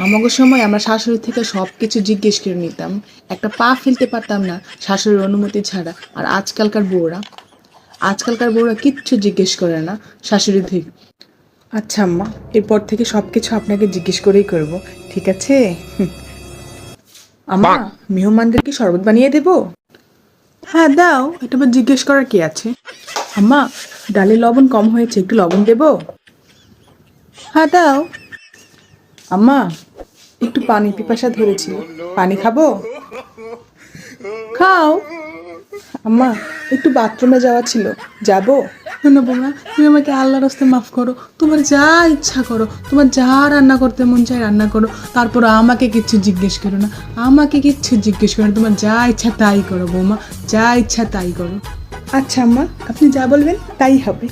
আমাগো সময় আমরা শাশুড়ি থেকে সব কিছু জিজ্ঞেস করে নিতাম, একটা পা ফেলতে পারতাম না শাশুড়ির অনুমতি ছাড়া। আর আজকালকার বউরা কিচ্ছু জিজ্ঞেস করে না শাশুড়ি থেকে। আচ্ছা আম্মা, এরপর থেকে সব কিছু আপনাকে জিজ্ঞেস করেই করব, ঠিক আছে? আম্মা, মেহমানদের কি শরবত বানিয়ে দেব? হ্যাঁ দাও, এটা আবার জিজ্ঞেস করার কি আছে। আম্মা, ডালে লবণ কম হয়েছে, একটু লবণ দেব? হ্যাঁ দাও। আম্মা, একটু পানি পিপাসা ধরেছিল, পানি খাবো? খাও। আম্মা, একটু বাথরুমে যাওয়া ছিল, যাবো? না বৌমা, তুমি আমাকে আল্লাহর রাস্তায় মাফ করো, তোমার যা ইচ্ছা করো, তোমার যা রান্না করতে মন চায় রান্না করো, তারপর আমাকে কিচ্ছু জিজ্ঞেস করো না, তোমার যা ইচ্ছা তাই করো বৌমা, যা ইচ্ছা তাই করো। আচ্ছা আম্মা, আপনি যা বলবেন তাই হবে।